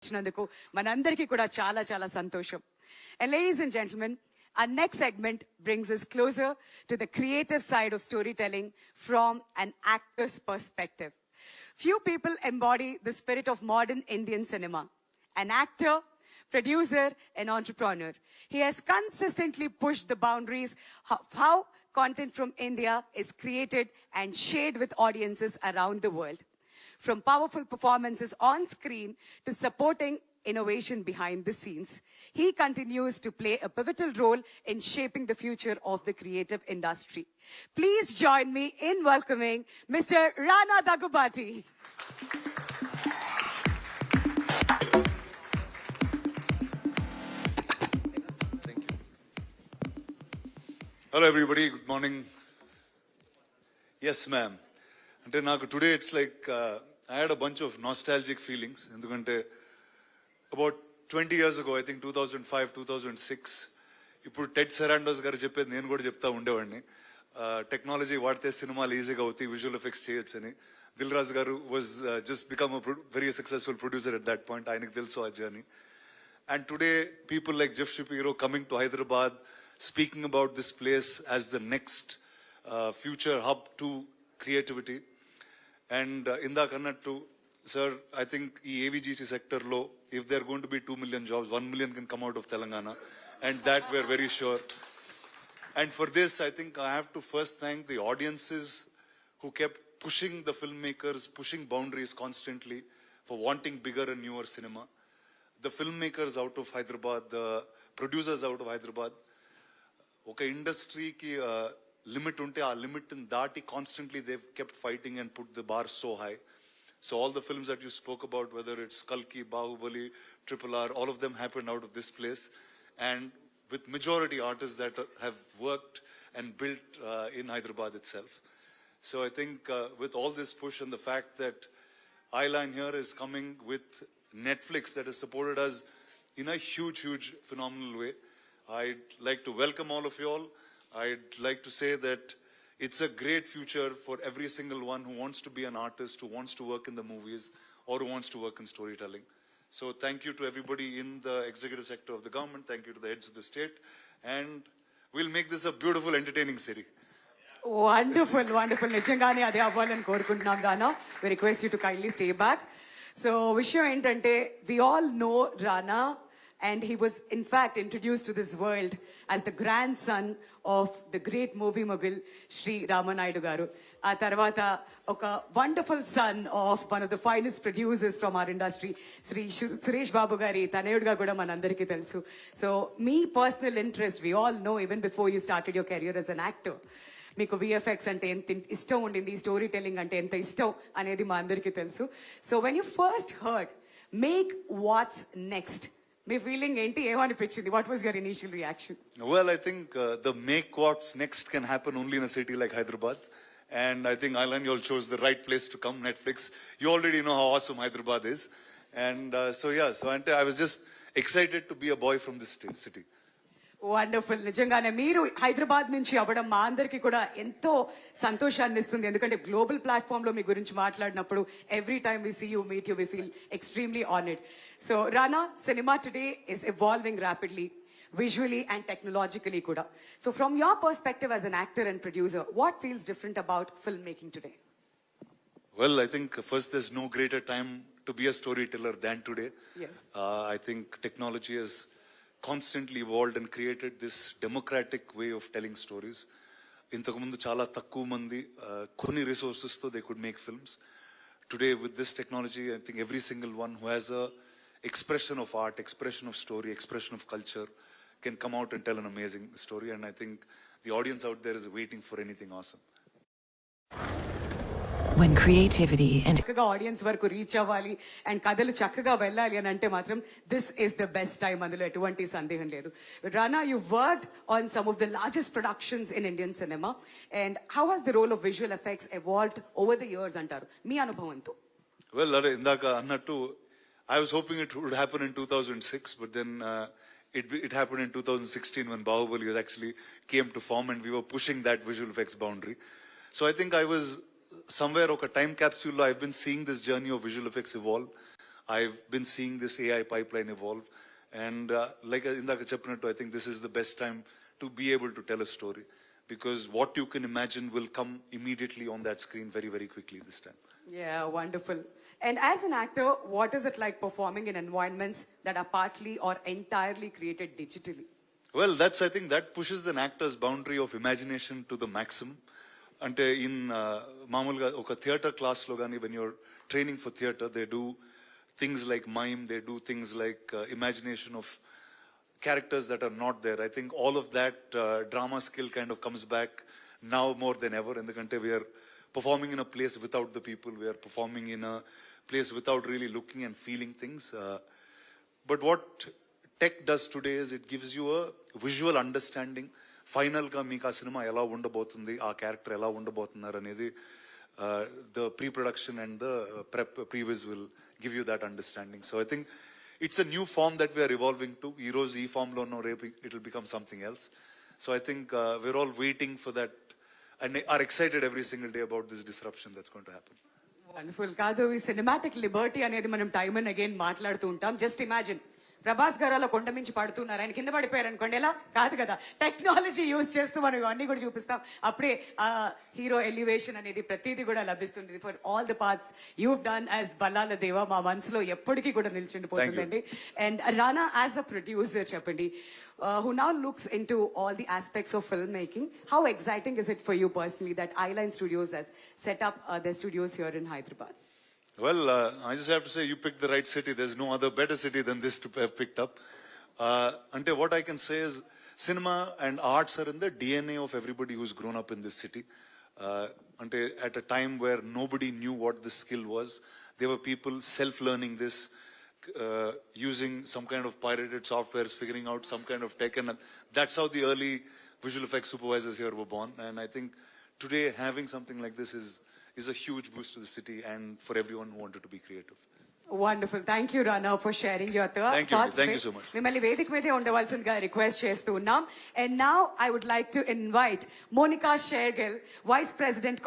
ఇచ్చినందుకు మనందరికీ కూడా చాలా చాలా సంతోషం. And ladies and gentlemen, our next segment brings us closer to the creative side of storytelling from an actor's perspective. Few people embody the spirit of modern Indian cinema. An actor, producer, and entrepreneur. He has consistently pushed the boundaries of how content from India is created and shared with audiences around the world. From powerful performances on screen to supporting innovation behind the scenes, he continues to play a pivotal role in shaping the future of the creative industry. Please join me in welcoming Mr. Rana Daggubati. Thank you. Hello everybody, good morning. Yes ma'am. Ante naaku today it's like I had a bunch of nostalgic feelings endukante about 20 years ago, I think 2005, 2006, ఇప్పుడు Ted సెరాండోస్ గారు చెప్పేది నేను కూడా చెప్తా ఉండేవాడిని. Technology వాడితే సినిమాలు ఈజీగా అవుతాయి, విజువల్ ఎఫెక్ట్స్ చేయొచ్చని. దిల్ రాజు గారు was just become very successful producer at that point. ఆయనకు తెలుసు ఆ journey. And today, people like Jeff Shapiro coming to Hyderabad, speaking about this place as the next future hub to creativity. And indak annattu, sir, I think ee AVGC sector lo, if there are going to be 2 million jobs, 1 million can come out of Telangana. And that we're very sure. And for this, I think I have to first thank the audiences who kept pushing the filmmakers, pushing boundaries constantly for wanting bigger and newer cinema. The filmmakers out of Hyderabad, the producers out of Hyderabad, oka industry ki limit unte aa limit ni daati constantly they've kept fighting and put the bar so high. So all the films that you spoke about, whether it's Kalki, Bahubali, Triple R, all of them happened out of this place, and with majority artists that have worked and built in Hyderabad itself. So I think with all this push and the fact that Eyeline here is coming with Netflix that has supported us in a huge phenomenal way, I'd like to welcome all of you all. I'd like to say that it's a great future for every single one who wants to be an artist, who wants to work in the movies, or who wants to work in storytelling. So thank you to everybody in the executive sector of the government. Thank you to the heads of the state. And we'll make this a beautiful, entertaining city. Wonderful, wonderful. నిజంగానే అదే అవ్వాలని కోరుకుంటున్నాం రానా. We request you to kindly stay back. So విషయం ఏంటంటే we all know Rana, and he was in fact introduced to this world as the grandson of the great movie mogul Sri Ramanaidu garu. ఆ తర్వాత ఒక wonderful son of one of the finest producers from our industry Shri Suresh Babu గారి తనయుడుగా కూడా మనందరికీ తెలుసు. So మీ personal interest we all know even before you started your career as an actor. మీకు విఎఫ్ఎక్స్ అంటే ఎంత ఇష్టం ఉండింది, స్టోరీ టెల్లింగ్ అంటే ఎంత ఇష్టం అనేది మా అందరికీ తెలుసు. So when you first heard make what's next, మీ ఫీలింగ్ ఏంటి, ఏమనిపించింది? What was your initial reaction? Well, I think the make what's next can happen only in a city like Hyderabad. And I think Eyeline, you all chose the right place to come, Netflix. You already know how awesome Hyderabad is. And so I was just excited to be a boy from this city. Wonderful. నిజంగానే మీరు హైదరాబాద్ నుంచి అవ్వడం మా అందరికి కూడా ఎంతో సంతోషాన్ని ఇస్తుంది. ఎందుకంటే గ్లోబల్ ప్లాట్ఫామ్ లో మీ గురించి మాట్లాడినప్పుడు every time we see you, meet you, we feel extremely honoured. So Rana, cinema today is evolving rapidly, visually and technologically kuda. So from your perspective as an actor and producer, what feels different about filmmaking today? Well, I think first there's no greater time to be a storyteller than today. Yes. I think technology has constantly evolved and created this democratic way of telling stories. Intaku mundu chala takku mandi konni resources tho they could make films. Today with this technology, I think every single one who has a expression of art, expression of story, expression of culture can come out and tell an amazing story. And I think the audience out there is waiting for anything awesome. When creativity and చక్కగా audience వరకు reach అవ్వాలి and కథలు చక్కగా వెళ్ళాలి అని అంటే మాత్రం this is the best time, అందులో ఎటువంటి సందేహం లేదు. Rana, you worked on some of the largest productions in Indian cinema, and how has the role of visual effects evolved over the years అంటారు మీ అనుభవంతో? Well, ఇందాక అన్నట్టు I was hoping it would happen in 2006, but then it happened in 2016 when Bahubali actually came to form and we were pushing that visual effects boundary. So I think I was somewhere oka time capsule lo I've been seeing this journey of visual effects evolve. I've been seeing this AI pipeline evolve. And like indaka cheppinattu, I think this is the best time to be able to tell a story. Because what you can imagine will come immediately on that screen very, very quickly this time. Yeah, wonderful. And as an actor, what is it like performing in environments that are partly or entirely created digitally? Well, I think that pushes an actor's boundary of imagination to the maximum. Ante in మామూలుగా ఒక theatre class లో కానీ when you're training for theatre, they do things like mime, they do things like imagination of characters that are not there. I think all of that drama skill kind of comes back now more than ever. Endukante we are performing in a place without the people, we are performing in a place without really looking and feeling things. But what tech does today is it gives you a visual understanding. Final ga meeku aa cinema ela undabotundi, aa character ela undabothuన్నారు అనేది the pre-production and the previs will give you that understanding. So I think it's a new form that we are evolving to. Heroes e form lo no repu it will become something else. So I think we're all waiting for that and are excited every single day about this disruption that's going to happen. Wonderful. కాదు, ఈ cinematic Liberty అనేది మనం time and again మాట్లాడుతూ ఉంటాం. Just imagine, Prabhas గారు అలా కొండ మించి పడుతున్నారు, ఆయన కింద పడిపోయారు అనుకోండి, ఎలా కాదు కదా, టెక్నాలజీ యూజ్ చేస్తూ మనం ఇవన్నీ కూడా చూపిస్తాం. అప్పుడే హీరో ఎలివేషన్ అనేది ప్రతిదీ కూడా లభిస్తుంది. For all the parts you done as Ballala Deva మా మనసులో ఎప్పటికీ కూడా నిల్చుండిపోతుందండి. And Rana as a producer చెప్పండి, who now looks into all the aspects of filmmaking, how exciting is it for you personally that Eyeline Studios has set up their studios here in Hyderabad? Well, I just have to say you picked the right city. There's no other better city than this to have picked up. Ante what I can say is cinema and arts are in the DNA of everybody who's grown up in this city. Ante at a time where nobody knew what this skill was, there were people self-learning this, using some kind of pirated softwares, figuring out some kind of tech, and that's how the early visual effects supervisors here were born. And I think today having something like this is a huge boost to the city and for everyone who wanted to be creative. Wonderful. Thank you, Rana, for sharing your Thank you. thoughts. Thank you so much. మిమ్మల్ని వేదిక మీదే ఉండవలసిందిగా request చేస్తూ ఉన్నాం. And now I would like to invite Monica Shergill, Vice President